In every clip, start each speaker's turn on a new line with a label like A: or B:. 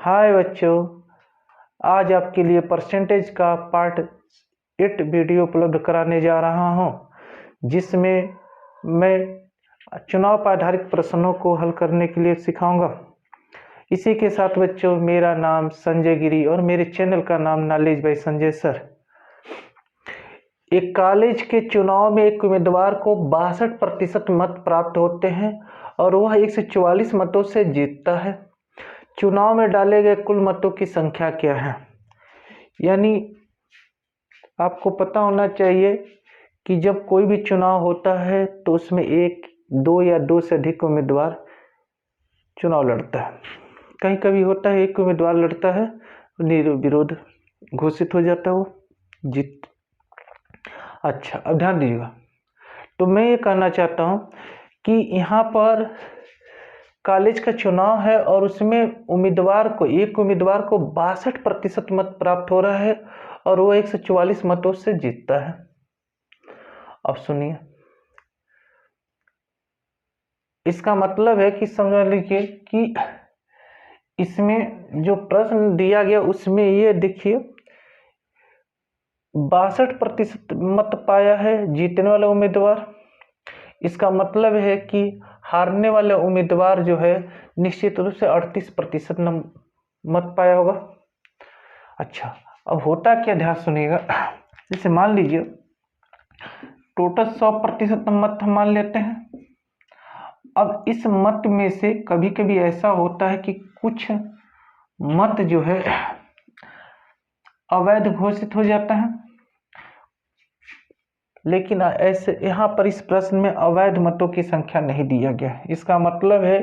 A: हाय बच्चों, आज आपके लिए परसेंटेज का पार्ट 8 वीडियो उपलब्ध कराने जा रहा हूं, जिसमें मैं चुनाव पर आधारित प्रश्नों को हल करने के लिए सिखाऊंगा। इसी के साथ बच्चों, मेरा नाम संजय गिरी और मेरे चैनल का नाम नॉलेज बाय संजय सर। एक कॉलेज के चुनाव में एक उम्मीदवार को 62% मत प्राप्त होते हैं और वह 144 मतों से जीतता है। चुनाव में डाले गए कुल मतों की संख्या क्या है? यानी आपको पता होना चाहिए कि जब कोई भी चुनाव होता है तो उसमें एक, दो या दो से अधिक उम्मीदवार चुनाव लड़ता है। कहीं कभी होता है एक उम्मीदवार लड़ता है, निर्विरोध घोषित हो जाता है, वो जीत। अच्छा, अब ध्यान दीजिएगा। तो मैं ये कहना चाहता हूँ कि यहाँ पर कॉलेज का चुनाव है और उसमें एक उम्मीदवार को 62% मत प्राप्त हो रहा है और वो 144 मतों से जीतता है। अब सुनिए, इसका मतलब है कि समझ लीजिए कि इसमें जो प्रश्न दिया गया उसमें ये देखिए 62% मत पाया है जीतने वाला उम्मीदवार। इसका मतलब है कि हारने वाला उम्मीदवार जो है निश्चित रूप से 38% मत पाया होगा। अच्छा, अब होता क्या, ध्यान सुनिएगा। जैसे मान लीजिए टोटल 100% मत हम मान लेते हैं। अब इस मत में से कभी कभी ऐसा होता है कि कुछ मत जो है अवैध घोषित हो जाता है, लेकिन ऐसे यहाँ पर इस प्रश्न में अवैध मतों की संख्या नहीं दिया गया। इसका मतलब है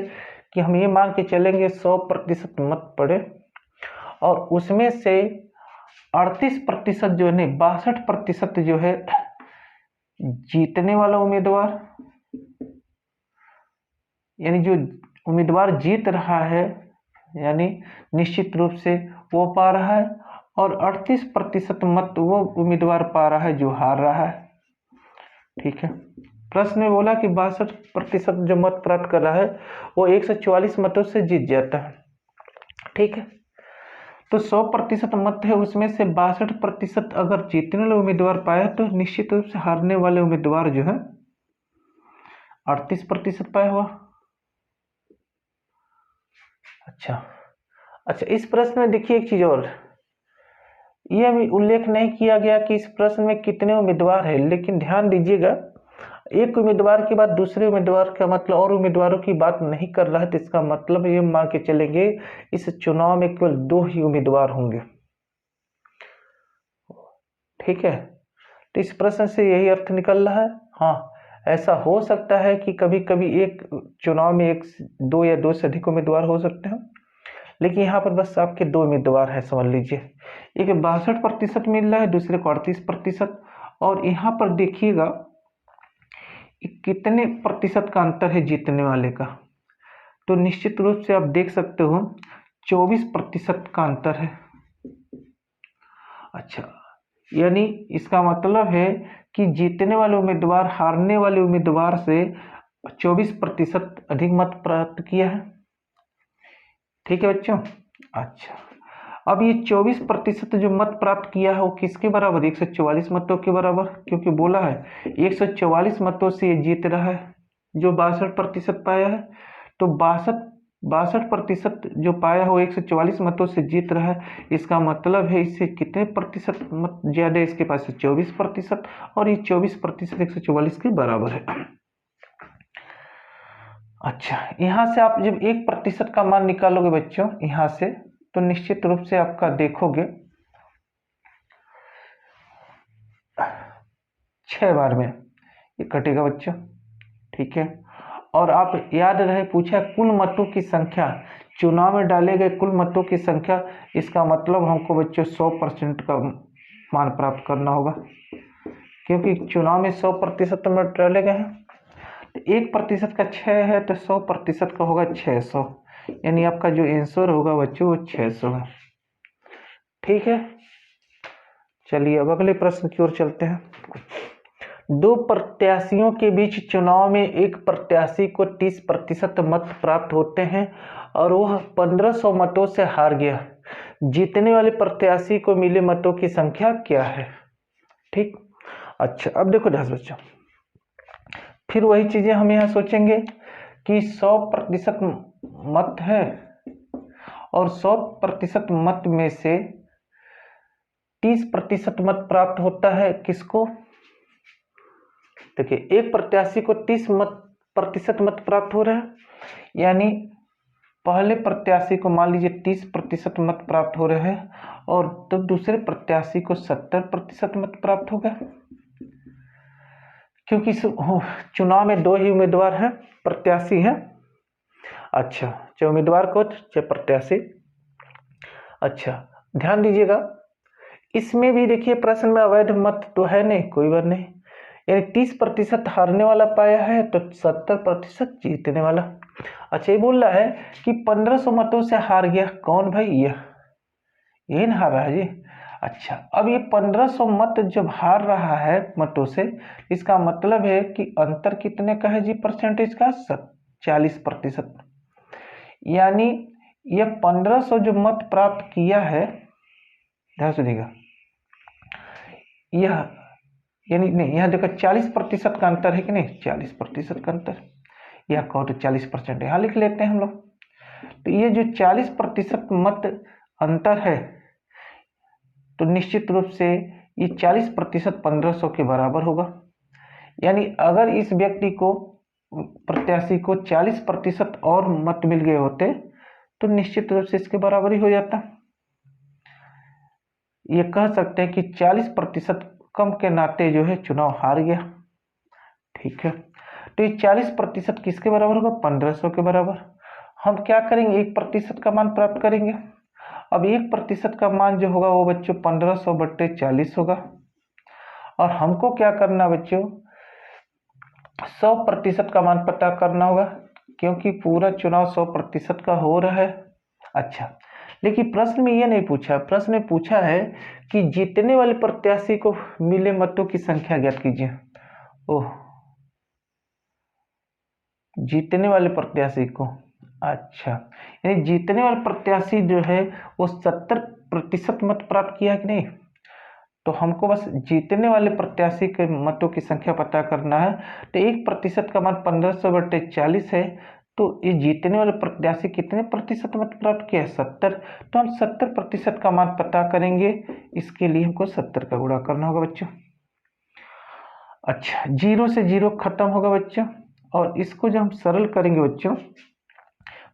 A: कि हम ये मान के चलेंगे 100% मत पड़े और उसमें से 38% जो है, 62% जो है जीतने वाला उम्मीदवार, यानी जो उम्मीदवार जीत रहा है यानी निश्चित रूप से वो पा रहा है, और 38% मत वो उम्मीदवार पा रहा है जो हार रहा है। ठीक है, प्रश्न में बोला कि 62% जो मत प्राप्त कर रहा है वो 144 मतों से जीत जाता है। ठीक है, तो 100% मत है, उसमें से 62% अगर जीतने वाले उम्मीदवार पाया तो निश्चित रूप से हारने वाले उम्मीदवार जो है 38% पाया हुआ। अच्छा, इस प्रश्न में देखिए एक चीज और, यह भी उल्लेख नहीं किया गया कि इस प्रश्न में कितने उम्मीदवार हैं, लेकिन ध्यान दीजिएगा एक उम्मीदवार के बाद दूसरे उम्मीदवार का मतलब और उम्मीदवारों की बात नहीं कर रहा है, तो इसका मतलब ये मान के चलेंगे इस चुनाव में केवल 2 ही उम्मीदवार होंगे। ठीक है, तो इस प्रश्न से यही अर्थ निकल रहा है। हाँ, ऐसा हो सकता है कि कभी कभी एक चुनाव में एक, दो या दो से अधिक उम्मीदवार हो सकते हैं, लेकिन यहाँ पर बस आपके 2 उम्मीदवार है, समझ लीजिए। एक 62% मिल रहा है, दूसरे को 38%। और यहाँ पर देखिएगा कितने प्रतिशत का अंतर है जीतने वाले का, तो निश्चित रूप से आप देख सकते हो 24% का अंतर है। अच्छा, यानी इसका मतलब है कि जीतने वाले उम्मीदवार हारने वाले उम्मीदवार से 24% अधिक मत प्राप्त किया है। ठीक है बच्चों। अच्छा, अब ये 24% जो मत प्राप्त किया है वो किसके बराबर? 144 मतों के बराबर, क्योंकि बोला है 144 मतों से ये जीत रहा है जो 62% पाया है। तो 62% जो पाया हो 144 मतों से जीत रहा है, इसका मतलब है इससे कितने प्रतिशत मत ज्यादा है? इसके पास 24%, और ये 24% 144 के बराबर है। अच्छा, यहाँ से आप जब 1% का मान निकालोगे बच्चों यहाँ से, तो निश्चित रूप से आपका देखोगे 6 बार में ये कटेगा बच्चों। ठीक है, और आप याद रहे पूछा कुल मतों की संख्या, चुनाव में डाले गए कुल मतों की संख्या, इसका मतलब हमको बच्चों 100% का मान प्राप्त करना होगा, क्योंकि चुनाव में 100% मत डाले गए हैं। 1% का 6 है तो 100% का होगा 600, यानी आपका जो आंसर होगा बच्चों वो 600 है। ठीक है, चलिए अब अगले प्रश्न की ओर चलते हैं। दो प्रत्याशियों के बीच चुनाव में एक प्रत्याशी को 30% मत प्राप्त होते हैं और वह 1500 मतों से हार गया। जीतने वाले प्रत्याशी को मिले मतों की संख्या क्या है? ठीक। अच्छा, अब देखो ध्यान से बच्चों, फिर वही चीजें हम यहाँ सोचेंगे कि 100% मत है और 100% मत में से 30% मत प्राप्त होता है किसको? देखिए, एक प्रत्याशी को 30% मत प्राप्त हो रहा है, यानी पहले प्रत्याशी को मान लीजिए 30% मत प्राप्त हो रहे हैं और तो दूसरे प्रत्याशी को 70% मत प्राप्त होगा, क्योंकि चुनाव में दो ही उम्मीदवार हैं, प्रत्याशी हैं। अच्छा, चाहे उम्मीदवार को चाहे प्रत्याशी। अच्छा, ध्यान दीजिएगा, इसमें भी देखिए प्रश्न में अवैध मत तो है नहीं, कोई बात नहीं, यानी 30% हारने वाला पाया है तो 70% जीतने वाला। अच्छा, ये बोल रहा है कि 1500 मतों से हार गया, कौन भाई? ये न हार रहा है जी। अच्छा, अब ये 1500 मत जब हार रहा है मतों से, इसका मतलब है कि अंतर कितने का है जी? परसेंटेज का 40%। यानी ये 1500 जो मत प्राप्त किया है, ध्यान से देखिएगा, यह यानी नहीं, यहाँ देखो 40% का अंतर है कि नहीं? 40% का अंतर, यह कहो तो 40% यहाँ लिख लेते हैं हम लोग। तो ये जो 40% मत अंतर है, तो निश्चित रूप से ये 40% 1500 के बराबर होगा। यानी अगर इस व्यक्ति को, प्रत्याशी को 40% और मत मिल गए होते तो निश्चित रूप से इसके बराबर ही हो जाता। ये कह सकते हैं कि 40% कम के नाते जो है चुनाव हार गया। ठीक है, तो ये 40% किसके बराबर होगा? 1500 के बराबर। हम क्या करेंगे? 1% का मान प्राप्त करेंगे। अब 1% का मान जो होगा वो बच्चों 1500/40 होगा, और हमको क्या करना बच्चों? 100% का मान पता करना होगा, क्योंकि पूरा चुनाव 100% का हो रहा है। अच्छा, लेकिन प्रश्न में ये नहीं पूछा, प्रश्न में पूछा है कि जीतने वाले प्रत्याशी को मिले मतों की संख्या ज्ञात कीजिए। ओह, जीतने वाले प्रत्याशी को, अच्छा, यानी जीतने वाले प्रत्याशी जो है वो 70% मत प्राप्त किया कि नहीं? तो हमको बस जीतने वाले प्रत्याशी के मतों की संख्या पता करना है। तो 1% का मान 1500/40 है, तो ये जीतने वाले प्रत्याशी कितने प्रतिशत मत प्राप्त किया है? 70। तो हम 70% का मान पता करेंगे, इसके लिए हमको 70 का गुणा करना होगा बच्चों। अच्छा, 0 से 0 खत्म होगा बच्चों, और इसको जब हम सरल करेंगे बच्चों,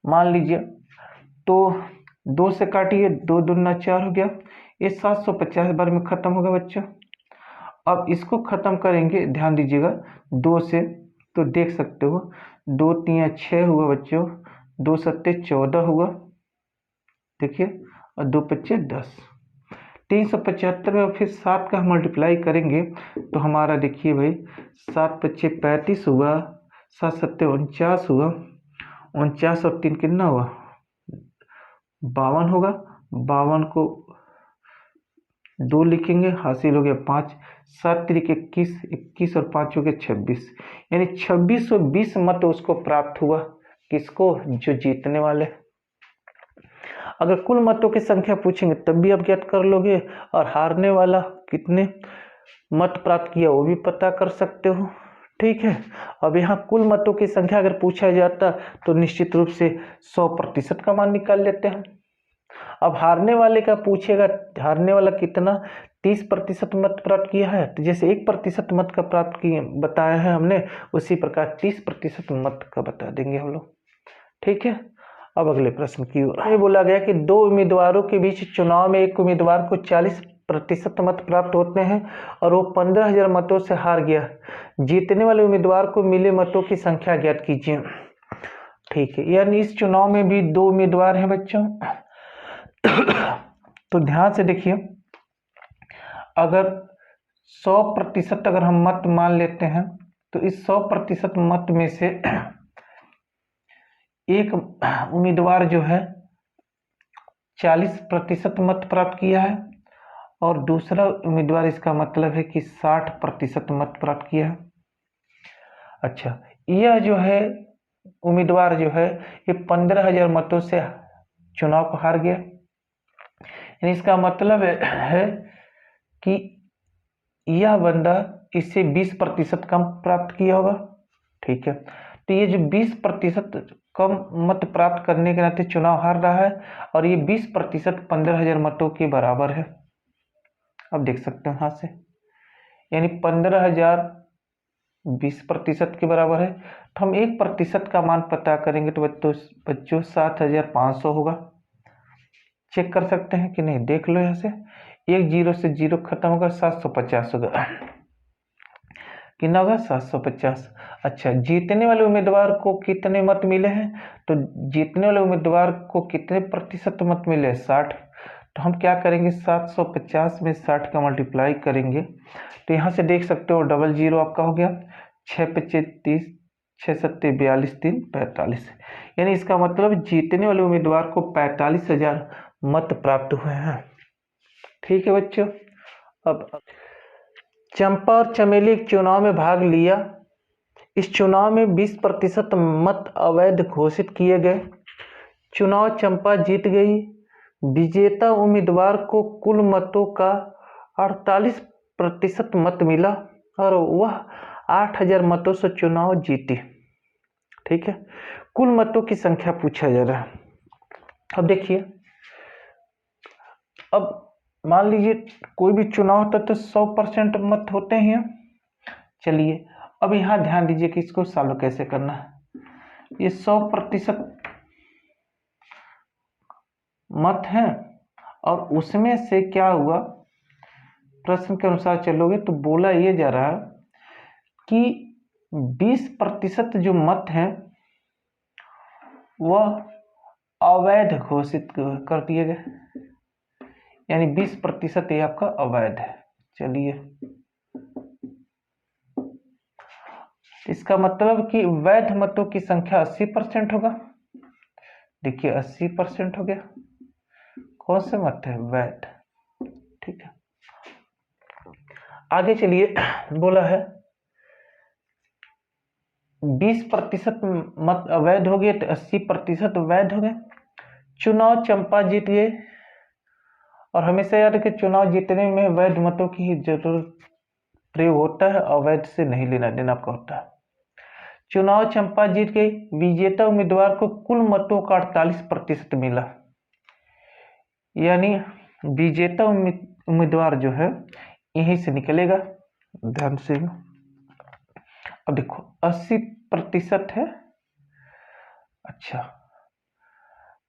A: मान लीजिए, तो 2 से काटिए, 2 दूना 4 हो गया, ये 750 बार में खत्म होगा बच्चों। अब इसको खत्म करेंगे, ध्यान दीजिएगा, 2 से, तो देख सकते हो 2 3 6 हुआ बच्चों, 2 7 14 हुआ, देखिए, और 2 5 10, 375 में फिर 7 का मल्टीप्लाई करेंगे तो हमारा देखिए भाई 7 5 35 हुआ, 7 7 49 हुआ, 49 और 3 कितना हुआ? 52 होगा। 52 को 2 लिखेंगे, हासिल हो गया 5, 7 3 21, 21 और 5 हो गया 26, यानी 2620 मत उसको प्राप्त हुआ। किसको? जो जीतने वाले। अगर कुल मतों की संख्या पूछेंगे तब भी आप ज्ञात कर लोगे, और हारने वाला कितने मत प्राप्त किया वो भी पता कर सकते हो। ठीक है, अब यहाँ कुल मतों की संख्या अगर पूछा जाता तो निश्चित रूप से 100% का मान निकाल लेते हैं। अब हारने वाले का पूछेगा, हारने वाला कितना 30% मत प्राप्त किया है, तो जैसे 1% मत का प्राप्त किए बताया है हमने, उसी प्रकार 30% मत का बता देंगे हम लोग। ठीक है, अब अगले प्रश्न की ओर। ये बोला गया कि दो उम्मीदवारों के बीच चुनाव में एक उम्मीदवार को 40% मत प्राप्त होते हैं और वो 15,000 मतों से हार गया। जीतने वाले उम्मीदवार को मिले मतों की संख्या ज्ञात कीजिए। ठीक है, यानी इस चुनाव में भी दो उम्मीदवार हैं बच्चों। तो ध्यान से देखिए, अगर 100% अगर हम मत मान लेते हैं तो इस 100% मत में से एक उम्मीदवार जो है 40% मत प्राप्त किया है और दूसरा उम्मीदवार, इसका मतलब है कि 60% मत प्राप्त किया है। अच्छा, यह जो है उम्मीदवार जो है ये 15,000 मतों से चुनाव को हार गया। यानी इसका मतलब है कि यह बंदा इससे 20% कम प्राप्त किया होगा। ठीक है, तो ये जो 20% कम मत प्राप्त करने के नाते चुनाव हार रहा है, और ये 20% 15,000 मतों के बराबर है। अब देख सकते हैं यहां से, यानी 15,000 20% के बराबर है, तो हम 1% का मान पता करेंगे तो बच्चों 7,500 होगा। चेक कर सकते हैं कि नहीं, देख लो यहाँ से, एक जीरो से जीरो खत्म होगा, 750 होगा। कितना होगा? 750। अच्छा, जीतने वाले उम्मीदवार को कितने मत मिले हैं? तो जीतने वाले उम्मीदवार को कितने प्रतिशत मत मिले? 60। तो हम क्या करेंगे, 750 में 60 का मल्टीप्लाई करेंगे, तो यहाँ से देख सकते हो डबल जीरो आपका हो गया, 6 पच्चे 30, 6 सत्ते 42, 3 45। यानी इसका मतलब जीतने वाले उम्मीदवार को 45,000 मत प्राप्त हुए हैं। ठीक है बच्चों, अब चंपा और चमेली एक चुनाव में भाग लिया। इस चुनाव में 20% मत अवैध घोषित किए गए। चुनाव चंपा जीत गई। विजेता उम्मीदवार को कुल मतों का 48% मत मिला और वह 8,000 मतों से चुनाव जीती। ठीक है, कुल मतों की संख्या पूछा जा रहा है। अब देखिए, अब मान लीजिए कोई भी चुनाव होता है तो 100% मत होते हैं। चलिए अब यहाँ ध्यान दीजिए कि इसको सॉल्व कैसे करना है। ये 100% मत है, और उसमें से क्या हुआ, प्रश्न के अनुसार चलोगे तो बोला ये जा रहा है कि 20% जो मत है वह अवैध घोषित कर दिए गए, यानी 20% ये आपका अवैध है। चलिए, इसका मतलब कि वैध मतों की संख्या 80% होगा। देखिए 80% हो गया, कौन से मत है? वैध। ठीक है, आगे चलिए, बोला है 20% मत अवैध हो गए तो 80% वैध हो गए। चुनाव चंपा जीत गए, और हमेशा याद रखें चुनाव जीतने में वैध मतों की ही जरूरत प्रयोग होता है, अवैध से नहीं लेना देना आपका होता है। चुनाव चंपा जीत गई। विजेता उम्मीदवार को कुल मतों का 48% मिला, यानी विजेता उम्मीदवार जो है यहीं से निकलेगा। ध्यान से, अब देखो 80% है। अच्छा,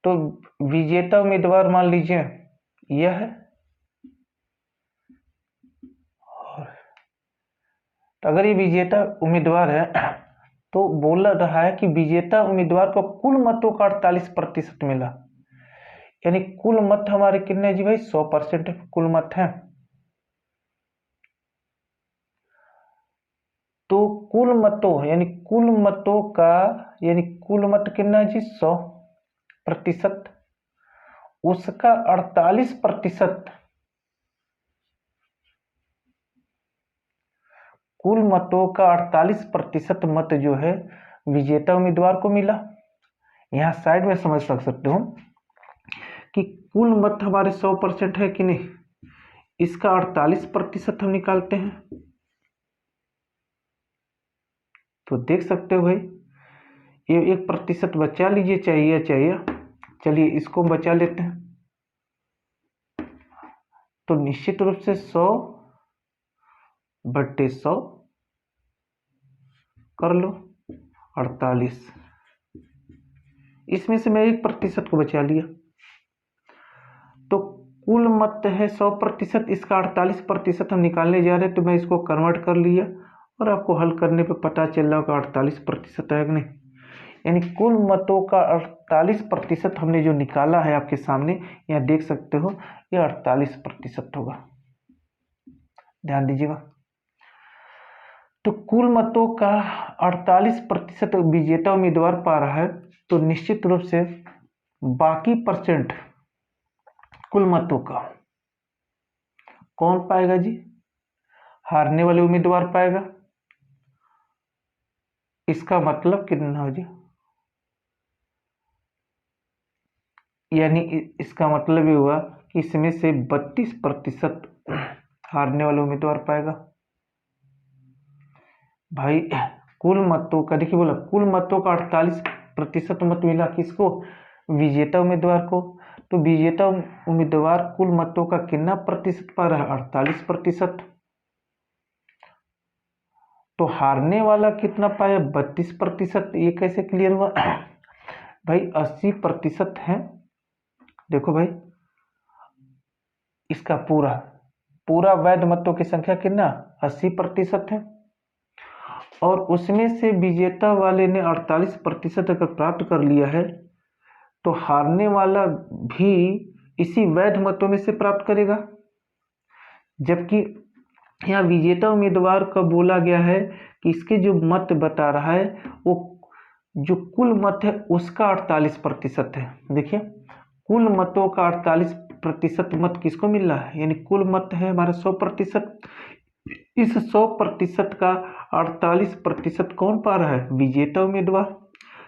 A: तो विजेता उम्मीदवार मान लीजिए यह है, तो अगर ये विजेता उम्मीदवार है तो बोल रहा है कि विजेता उम्मीदवार को कुल मतों का 48% मिला, यानी कुल मत हमारे कितने जी भाई? 100% कुल मत है। तो कुल मतों यानी कुल मतों का, यानी कुल मत कितना जी? 100%, उसका 48%, कुल मतों का 48% मत जो है विजेता उम्मीदवार को मिला। यहां साइड में समझ सकते हो कि कुल मत हमारे 100% है कि नहीं, इसका 48% हम निकालते हैं, तो देख सकते हो भाई ये 1% बचा लीजिए, चाहिए। चलिए इसको बचा लेते हैं, तो निश्चित रूप से 100/100 कर लो, 48। इसमें से मैं 1% को बचा लिया, तो कुल मत है 100%, इसका 48% हम निकालने जा रहे हैं, तो मैं इसको कन्वर्ट कर लिया और आपको हल करने पे पता चल रहा होगा 48% है कि नहीं। यानी कुल मतों का 48% हमने जो निकाला है आपके सामने, यहाँ देख सकते हो ये 48% होगा। ध्यान दीजिएगा, तो कुल मतों का 48% विजेता उम्मीदवार पा रहा है, तो निश्चित रूप से बाकी परसेंट कुल मतों का कौन पाएगा जी? हारने वाले उम्मीदवार पाएगा। इसका मतलब कितना हो जी? यानी इसका मतलब ये हुआ कि इसमें से 32% हारने वाले उम्मीदवार पाएगा। भाई कुल मतों का देखिए, बोला कुल मतों का 48% मत मिला किसको? विजेता उम्मीदवार को। तो विजेता उम्मीदवार कुल मतों का कितना प्रतिशत पा रहा है? 48%। तो हारने वाला कितना पाया? 32%। ये कैसे क्लियर हुआ? भाई 80% है। देखो भाई, इसका पूरा पूरा वैध मतों की संख्या कितना? 80% है। और उसमें से विजेता वाले ने 48% अगर प्राप्त कर लिया है, तो हारने वाला भी इसी वैध मतों में से प्राप्त करेगा। जबकि यहाँ विजेता उम्मीदवार का बोला गया है कि इसके जो मत बता रहा है वो जो कुल मत है उसका 48% है। देखिए, कुल मतों का 48% मत किसको मिल रहा है? यानी कुल मत है हमारा 100%। इस 100% का 48% कौन पा रहा है? विजेता उम्मीदवार।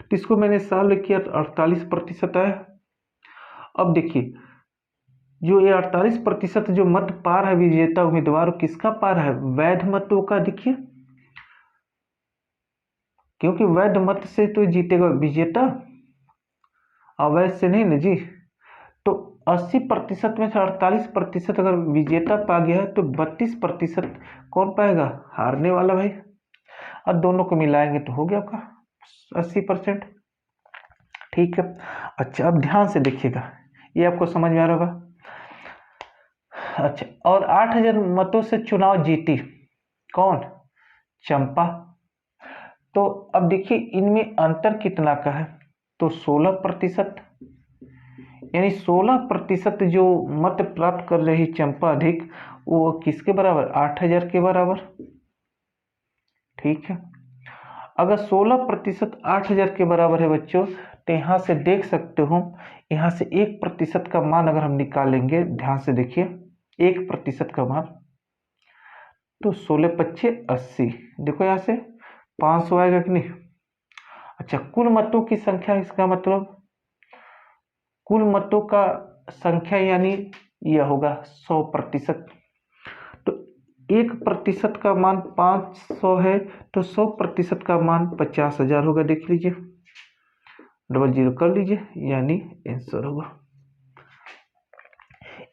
A: तो इसको मैंने सॉल्व किया तो 48% आया। अब देखिए, जो ये 48% जो मत पा रहा है विजेता उम्मीदवार, किसका पा रहा है? वैध मतों का। देखिए, क्योंकि वैध मत से तो जीतेगा विजेता, अवैध से नहीं ना जी। तो 80% में से 48% अगर विजेता पा गया है, तो 32% कौन पाएगा? हारने वाला भाई। और दोनों को मिलाएंगे तो हो गया आपका 80%। ठीक है। अच्छा, अब ध्यान से देखिएगा, ये आपको समझ में आ रहा होगा। अच्छा, और 8000 मतों से चुनाव जीती कौन? चंपा। तो अब देखिए, इनमें अंतर कितना का है? तो 16%। यानी 16% जो मत प्राप्त कर रही चंपा अधिक, वो किसके बराबर? 8000 के बराबर। ठीक है। अगर 16% 8000 के बराबर है बच्चों, तो यहाँ से देख सकते हो, यहाँ से 1% का मान अगर हम निकालेंगे, ध्यान से देखिए, 1% का मान, तो 16 पच्चे 80। देखो यहाँ से 500 आएगा कि नहीं? अच्छा, कुल मतों की संख्या, इसका मतलब कुल मतों का संख्या यानी यह होगा 100%। तो 1% का मान 500 है, तो 100% का मान 50,000 होगा। देख लीजिए, 00 कर लीजिए, यानी आंसर होगा।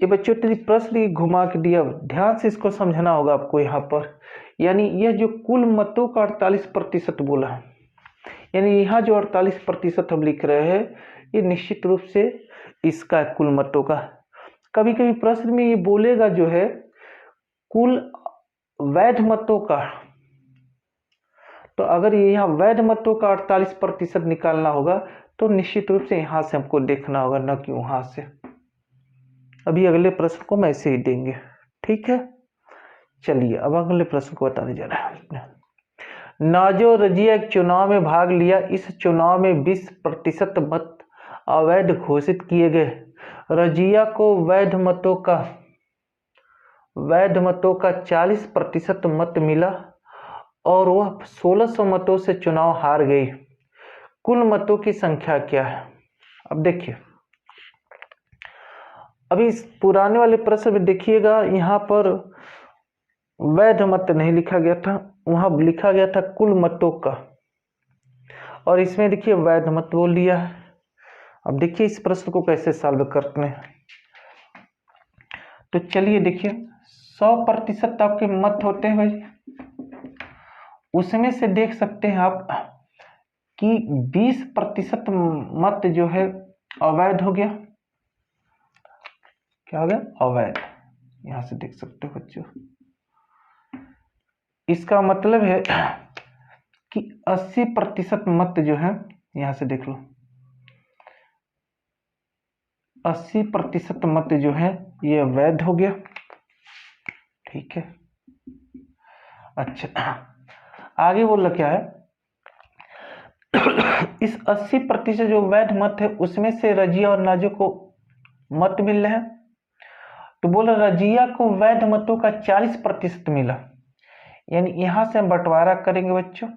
A: ये बच्चों तेरी प्रश्न घुमा के दिया, ध्यान से इसको समझना होगा आपको यहाँ पर। यानी यह जो कुल मतों का 48% बोला है, यानी यहाँ जो 48% हम लिख रहे हैं, ये निश्चित रूप से इसका कुल मतों का। कभी कभी प्रश्न में ये बोलेगा जो है कुल वैध मतों का, तो अगर ये यहाँ वैध मतों का 48% निकालना होगा, तो निश्चित रूप से यहाँ से हमको देखना होगा, न कि वहां से। अभी अगले प्रश्न को मैं ऐसे ही देंगे। ठीक है, चलिए अब अगले प्रश्न को बताने जा रहा है। नाजो रजिया एक चुनाव में भाग लिया। इस चुनाव में 20% मत अवैध घोषित किए गए। रजिया को वैध मतों का 40% मत मिला और वह 1600 मतों से चुनाव हार गई। कुल मतों की संख्या क्या है? अब देखिए, अभी इस पुराने वाले प्रश्न में देखिएगा, यहाँ पर वैध मत नहीं लिखा गया था, वहां लिखा गया था कुल मतों का, और इसमें देखिए वैध मत बोल दिया है। अब देखिए इस प्रश्न को कैसे सॉल्व करते हैं। तो चलिए देखिए, 100% आपके मत होते हैं भाई, उसमें से देख सकते हैं आप कि 20% मत जो है अवैध हो गया। क्या हो गया? अवैध। यहां से देख सकते हो बच्चों, इसका मतलब है कि 80% मत जो है, यहां से देख लो, 80% मत जो है ये वैध हो गया। ठीक है। अच्छा, आगे बोला क्या है? इस 80% जो वैध मत है, उसमें से रजिया और नाजो को मत मिल रहे हैं, तो बोला रजिया को वैध मतों का 40% मिला, यानी यहां से हम बंटवारा करेंगे बच्चों।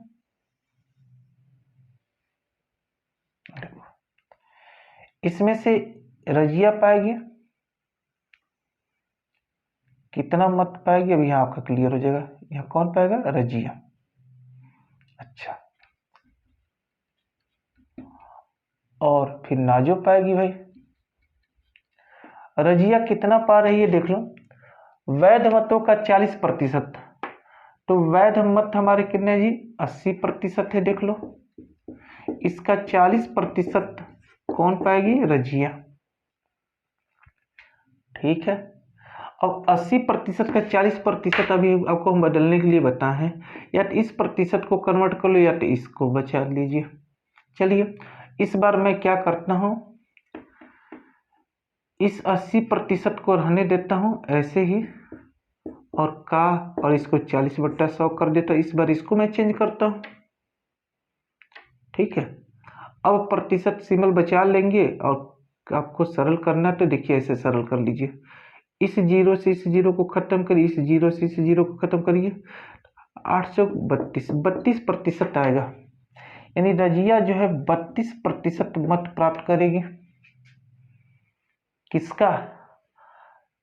A: इसमें से रजिया पाएगी कितना मत पाएगी, अब यहाँ आपका क्लियर हो जाएगा। यहाँ कौन पाएगा, रजिया। अच्छा, और फिर नाजो पाएगी भाई। रजिया कितना पा रही है देख लो, वैध मतों का 40%, तो वैध मत हमारे कितने जी, 80% है देख लो। इसका 40% कौन पाएगी, रजिया। ठीक है, अब 80% का 40% अभी आपको हम बदलने के लिए बताए हैं, या तो इस प्रतिशत को कन्वर्ट कर लो या तो इसको बचा लीजिए। चलिए इस बार मैं क्या करता हूं, इस 80% को रहने देता हूं ऐसे ही, और इसको 40/100 कर देता हूं। इस बार इसको मैं चेंज करता हूं। ठीक है, अब प्रतिशत सिंबल बचा लेंगे, और आपको सरल करना तो देखिए ऐसे सरल कर लीजिए। इस जीरो से इस जीरो को खत्म करिए, इस जीरो से इस जीरो को खत्म करिए, 32% आएगा। यानी रजिया जो है 32% मत प्राप्त करेगी। किसका,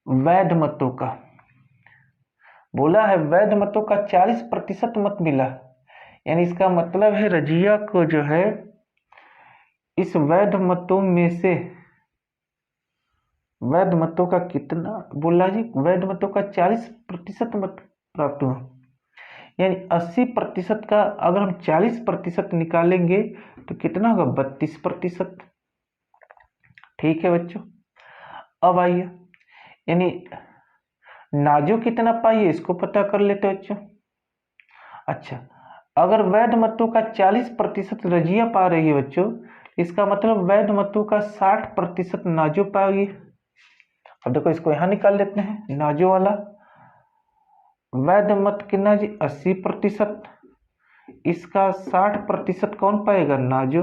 A: वैध मतों का। बोला है वैध मतों का 40% मत मिला, यानी इसका मतलब है रजिया को जो है इस वैध मतों में से, वैध मतों का कितना बोला जी, वैध मतों का 40% मत प्राप्त हुआ, यानी 80% का अगर हम 40% निकालेंगे तो कितना होगा, 32%। ठीक है बच्चों, अब आइए, यानी नाजो कितना पाई है इसको पता कर लेते बच्चों। अच्छा, अगर वैध मतों का 40% रजिया पा रही है बच्चों, इसका मतलब वैध मतों का 60% नाजो पाएगी। अब देखो इसको यहां निकाल लेते हैं, नाजो वाला वैध मत कितना जी, 80%, इसका 60% कौन पाएगा, नाजो।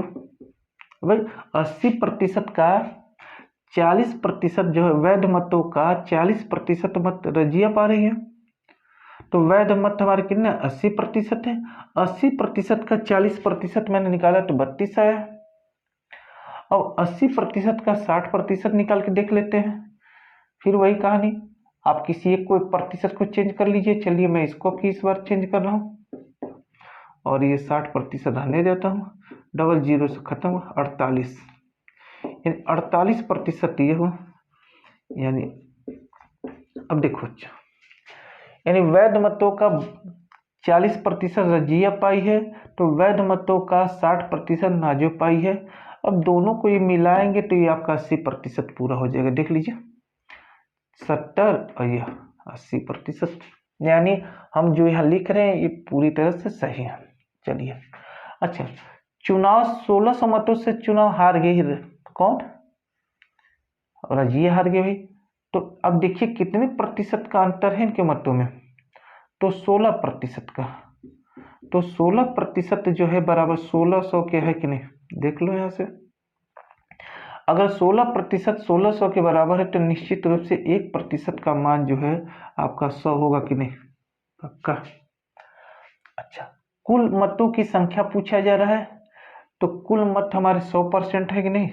A: भाई 80% का 40% जो है वैध मतों का 40% मत रजिया पा रही है, तो वैध मत हमारे कितने 80% है। 80% का 40% मैंने निकाला तो 32 आया। अब 80% का 60% निकाल के देख लेते हैं, फिर वही कहानी, आप किसी एक को प्रतिशत को चेंज कर लीजिए। चलिए मैं इसको भी इस बार चेंज कर रहा हूँ, और ये 60% रहने देता हूँ, डबल जीरो से खत्म हुआ 48, यानी 48% ये हुआ। यानी अब देखो अच्छा, यानी वैध मतों का 40% रजिया पाई है, तो वैध मतों का 60% नाजो पाई है। अब दोनों को ये मिलाएंगे तो ये आपका 80% पूरा हो जाएगा। देख लीजिए 70 और ये 80%, यानी हम जो यहाँ लिख रहे हैं ये पूरी तरह से सही है। चलिए अच्छा, चुनाव 1600 मतों से चुनाव हार गई कौन, रजिया हार गई भाई। तो अब देखिए कितने प्रतिशत का अंतर है इनके मतों में, तो 16% का, तो 16% जो है बराबर 1600 के है कि नहीं, देख लो यहां से। अगर 16% 1600 के बराबर है तो निश्चित रूप से 1% का मान जो है आपका 100 होगा कि नहीं, पक्का। अच्छा, कुल मतों की संख्या पूछा जा रहा है, तो कुल मत हमारे 100% है कि नहीं,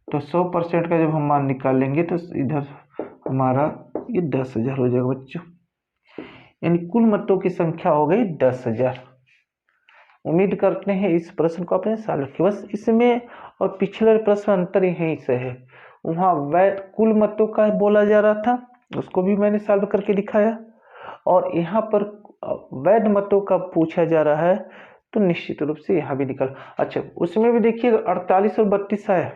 A: तो 100% का जब हम मान निकालेंगे तो इधर हमारा ये 10,000 हो जाएगा बच्चों, यानी कुल मतों की संख्या हो गई 10,000। उम्मीद करते हैं इस प्रश्न को आपने सॉल्व किया। बस इसमें और पिछले प्रश्न अंतर यहीं से है, वहाँ वैध कुल मतों का बोला जा रहा था, उसको भी मैंने सॉल्व करके दिखाया, और यहाँ पर वैध मतों का पूछा जा रहा है, तो निश्चित रूप से यहाँ भी निकल। अच्छा, उसमें भी देखिए 48 और 32 आया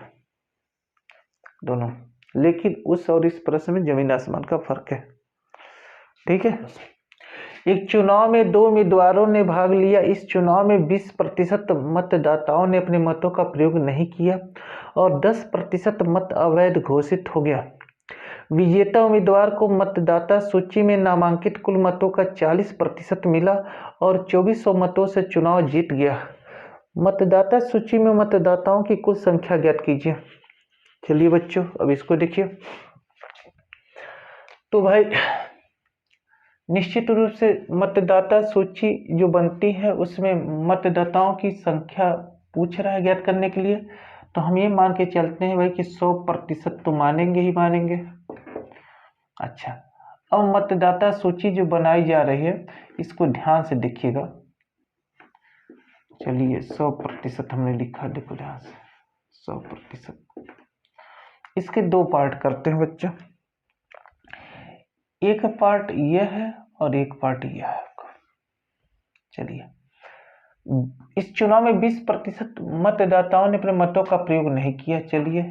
A: दोनों, लेकिन उस और इस प्रश्न में जमीन आसमान का फर्क है। ठीक है, एक चुनाव में 2 उम्मीदवारों ने भाग लिया। इस चुनाव में 20% मतदाताओं ने अपने मतों का प्रयोग नहीं किया और 10% मत अवैध घोषित हो गया। विजेता उम्मीदवार को मतदाता सूची में नामांकित कुल मतों का 40% मिला और 2400 मतों से चुनाव जीत गया। मतदाता सूची में मतदाताओं की कुल संख्या ज्ञात कीजिए। चलिए बच्चों, अब इसको देखिए, तो भाई निश्चित रूप से मतदाता सूची जो बनती है उसमें मतदाताओं की संख्या पूछ रहा है ज्ञात करने के लिए, तो हम ये मान के चलते हैं भाई कि 100% तो मानेंगे ही मानेंगे। अच्छा, अब मतदाता सूची जो बनाई जा रही है इसको ध्यान से देखिएगा। चलिए 100% हमने लिखा, देखो ध्यान से 100%। इसके दो पार्ट करते हैं बच्चों, एक पार्ट यह है और एक पार्ट यह है। चलिए, इस चुनाव में 20% मतदाताओं ने अपने मतों का प्रयोग नहीं किया। चलिए,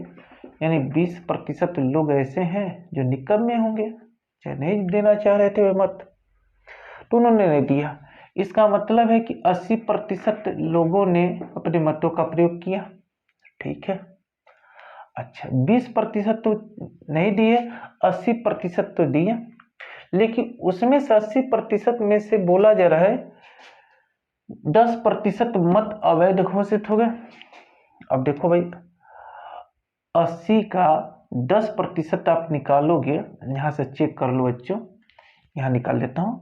A: यानी 20% लोग ऐसे हैं जो निकम्मे होंगे, चाहे नहीं देना चाह रहे थे वे मत, तो उन्होंने नहीं दिया। इसका मतलब है कि 80% लोगों ने अपने मतों का प्रयोग किया। ठीक है। अच्छा, 20% तो नहीं दिए, 80% तो दिए, लेकिन उसमें से 80% में से बोला जा रहा है 10% मत अवैध घोषित हो गए। अब देखो भाई, 80 का 10% आप निकालोगे, यहां से चेक कर लो बच्चों, यहां निकाल लेता हूं।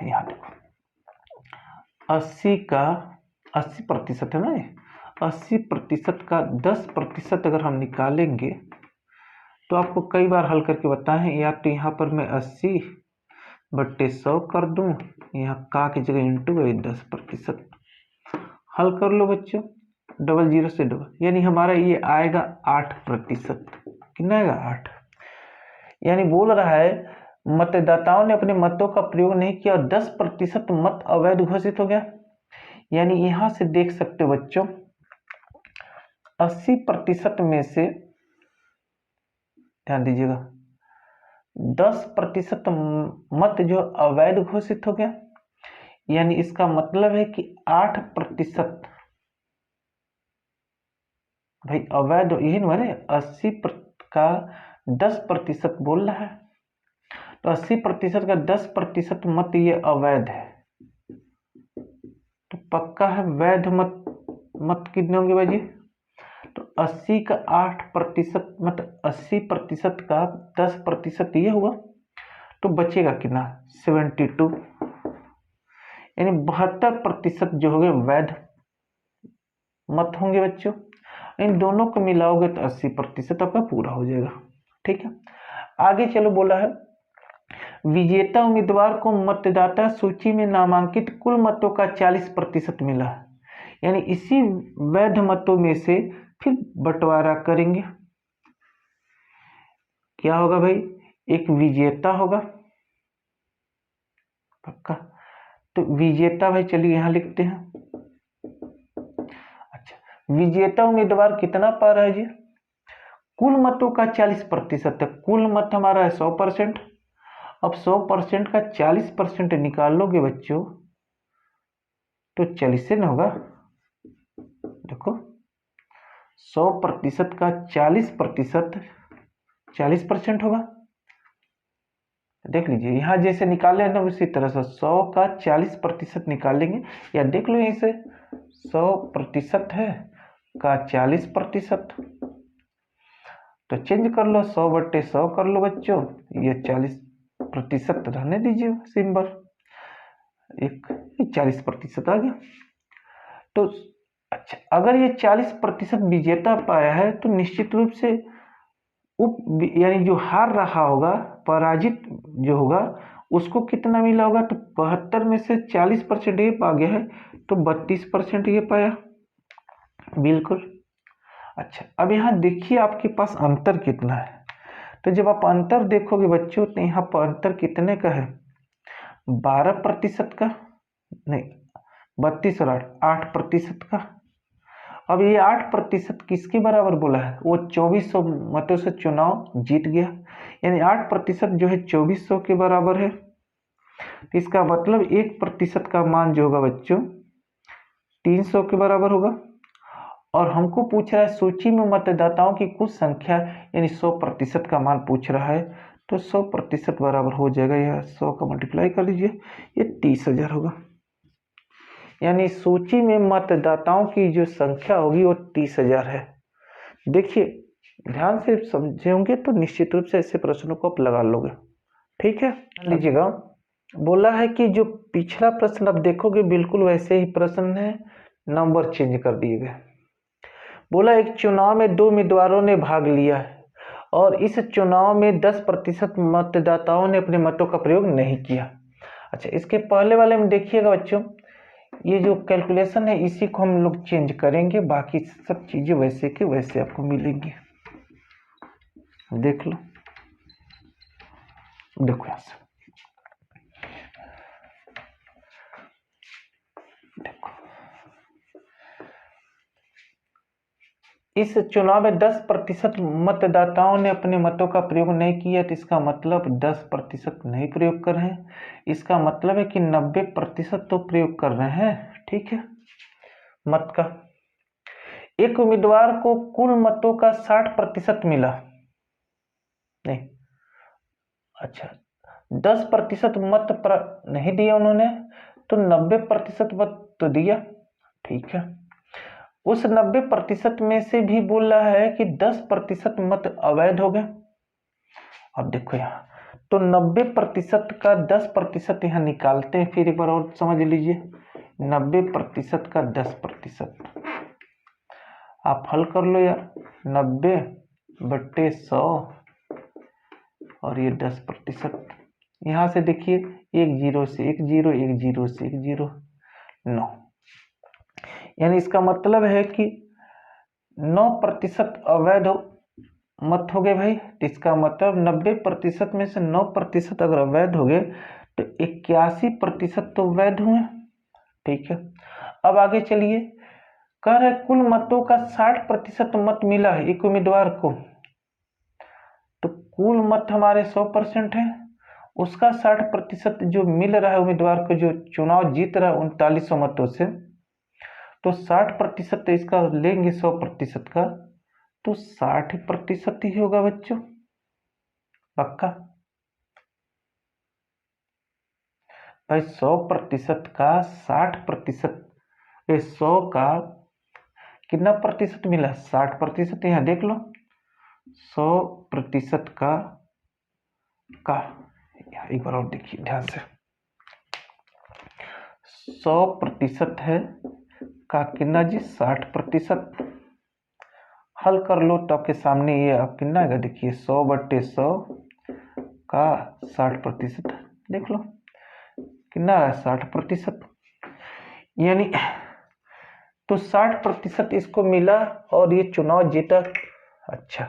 A: यहां देखो, 80 का 80% है ना, 80% का 10% अगर हम निकालेंगे तो आपको कई बार हल करके बताएं, या तो यहाँ पर मैं 80/100 कर दूं, यहाँ का की जगह इंटू 10%। हल कर लो बच्चों, डबल जीरो से डबल, यानी हमारा ये आएगा 8%। कितना आएगा? 8। यानी बोल रहा है मतदाताओं ने अपने मतों का प्रयोग नहीं किया और 10% मत अवैध घोषित हो गया। यानी यहां से देख सकते हो बच्चों, 80% में से ध्यान दीजिएगा 10% मत जो अवैध घोषित हो गया। यानी इसका मतलब है कि 8% भाई अवैध, यही ना, 80 का 10% बोल रहा है, तो 80% का 10% मत ये अवैध है, तो पक्का है वैध मत। मत कितने होंगे भाई जी? तो 80 का 8% मतलब 80% का 10% ये हुआ, तो बचेगा कितना? 72, यानी 72% जो होंगे वैध मत होंगे बच्चों। इन दोनों को मिलाओगे तो 80% आपका पूरा हो जाएगा। ठीक है, आगे चलो। बोला है विजेता उम्मीदवार को मतदाता सूची में नामांकित कुल मतों का 40% मिला, यानी इसी वैध मतों में से फिर बंटवारा करेंगे। क्या होगा भाई? एक विजेता होगा, पक्का। तो विजेता भाई चलिए यहां लिखते हैं। अच्छा, विजेता उम्मीदवार कितना पा रहा है जी? कुल मतों का 40% है, कुल मत हमारा है 100%। अब 100% का 40% निकालोगे बच्चों तो 40 से न होगा। देखो 100% का 40% होगा। देख लीजिए, यहां जैसे निकाले हैं ना उसी तरह से 100 का 40% निकालेंगे, या देख लो यहीं से 100% है का 40%, तो चेंज कर लो, 100/100 कर लो बच्चों, ये 40% रहने दीजिए सिंबल, एक 40% आ गया। तो अच्छा, अगर ये 40% विजेता पाया है तो निश्चित रूप से यानी जो हार रहा होगा, पराजित जो होगा, उसको कितना मिला होगा? तो 72 में से 40% ये पा गया है, तो 32% ये पाया। बिल्कुल। अच्छा, अब यहाँ देखिए आपके पास अंतर कितना है। तो जब आप अंतर देखोगे बच्चों तो यहाँ पर अंतर कितने का है? 12% का, नहीं 32 और 8% का। अब ये 8% किसके बराबर बोला है? वो 2400 मतों से चुनाव जीत गया, यानी 8% जो है 2400 के बराबर है। तो इसका मतलब 1% का मान जो होगा बच्चों 300 के बराबर होगा। और हमको पूछ रहा है सूची में मतदाताओं की कुल संख्या, यानी 100% का मान पूछ रहा है, तो 100% बराबर हो जाएगा, यह 100 का मल्टीप्लाई कर लीजिए, ये 30,000 होगा। यानी सूची में मतदाताओं की जो संख्या होगी वो 30,000 है। देखिए ध्यान से समझे होंगे तो निश्चित रूप से ऐसे प्रश्नों को आप लगा लोगे। ठीक है, लीजिएगा। बोला है कि जो पिछला प्रश्न आप देखोगे बिल्कुल वैसे ही प्रश्न है, नंबर चेंज कर दिए गए। बोला एक चुनाव में 2 उम्मीदवारों ने भाग लिया है और इस चुनाव में 10% मतदाताओं ने अपने मतों का प्रयोग नहीं किया। अच्छा, इसके पहले वाले में देखिएगा बच्चों, ये जो कैलकुलेशन है इसी को हम लोग चेंज करेंगे, बाकी सब चीजें वैसे के वैसे आपको मिलेंगी। देख लो, देखो यहाँ से देखो, इस चुनाव में 10% मतदाताओं ने अपने मतों का प्रयोग नहीं किया, तो इसका मतलब 10% नहीं प्रयोग कर रहे हैं। इसका मतलब है कि 90% तो प्रयोग कर रहे हैं। ठीक है, मत का एक उम्मीदवार को कुल मतों का 60% मिला, नहीं, अच्छा 10% मत नहीं दिया उन्होंने, तो 90% मत तो दिया। ठीक है, उस 90% में से भी बोल रहा है कि 10% मत अवैध हो गए। अब देखो यहाँ, तो 90% का 10% यहाँ निकालते हैं, फिर एक बार और समझ लीजिए। 90% का 10% आप हल कर लो यार, 90/100 और ये 10%। यहाँ से देखिए, एक जीरो से एक जीरो, एक जीरो से एक जीरो, 9, यानी इसका मतलब है कि 9% अवैध मत हो गए भाई। तो इसका मतलब 90% में से 9% अगर अवैध हो गए तो 81% तो वैध हुए। ठीक है, अब आगे चलिए, कह रहे कुल मतों का 60% मत मिला है एक उम्मीदवार को, तो कुल मत हमारे 100% है, उसका 60% जो मिल रहा है उम्मीदवार को जो चुनाव जीत रहा है 3900 मतों से, तो 60% इसका लेंगे 100% का, तो 60% ही होगा बच्चों, पक्का भाई। 100% का 60%, 100 का कितना प्रतिशत मिला, 60%। यहाँ देख लो, 100% का एक बार और देखिए ध्यान से, 100% है का कितना जी, 60%। हल कर लो तो आपके सामने ये आप कितना आएगा, देखिए 100/100 का 60%, देख लो कितना है, 60%। यानी तो 60% इसको मिला और ये चुनाव जीता। अच्छा,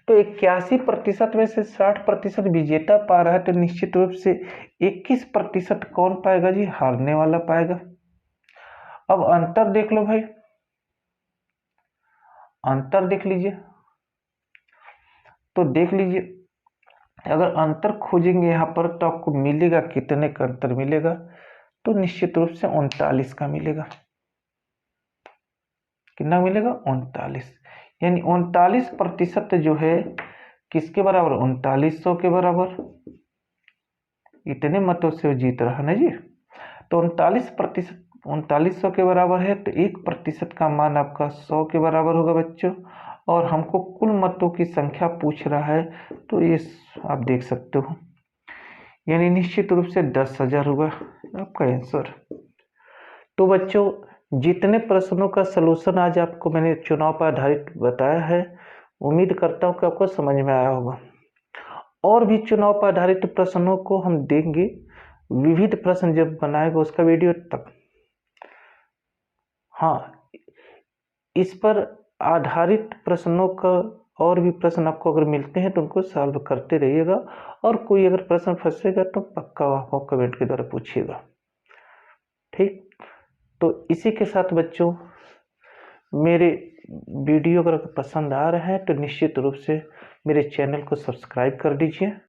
A: तो 81% में से 60% विजेता पा रहा है, तो निश्चित रूप से 21% कौन पाएगा जी, हारने वाला पाएगा। अब अंतर देख लो भाई, अंतर देख लीजिए, तो देख लीजिए, अगर अंतर खोजेंगे यहाँ पर तो आपको मिलेगा, कितने का अंतर मिलेगा, तो निश्चित रूप से 39 का मिलेगा। कितना मिलेगा, 39, यानी 39% जो है किसके बराबर, 3900 के बराबर। इतने मतों से वो जीत रहा ना जी, तो 39% 3900 के बराबर है, तो 1% का मान आपका 100 के बराबर होगा बच्चों। और हमको कुल मतों की संख्या पूछ रहा है, तो ये आप देख सकते हो, यानी निश्चित रूप से 10,000 होगा आपका आंसर। तो बच्चों, जितने प्रश्नों का सलूशन आज आपको मैंने चुनाव पर आधारित बताया है, उम्मीद करता हूँ कि आपको समझ में आया होगा। और भी चुनाव पर आधारित प्रश्नों को हम देंगे, विविध प्रश्न जब बनाएगा उसका वीडियो तक। हाँ, इस पर आधारित प्रश्नों का और भी प्रश्न आपको अगर मिलते हैं तो उनको सॉल्व करते रहिएगा, और कोई अगर प्रश्न फंसेगा तो पक्का आपको कमेंट के द्वारा पूछिएगा। ठीक, तो इसी के साथ बच्चों, मेरे वीडियो अगर पसंद आ रहे हैं तो निश्चित रूप से मेरे चैनल को सब्सक्राइब कर दीजिए।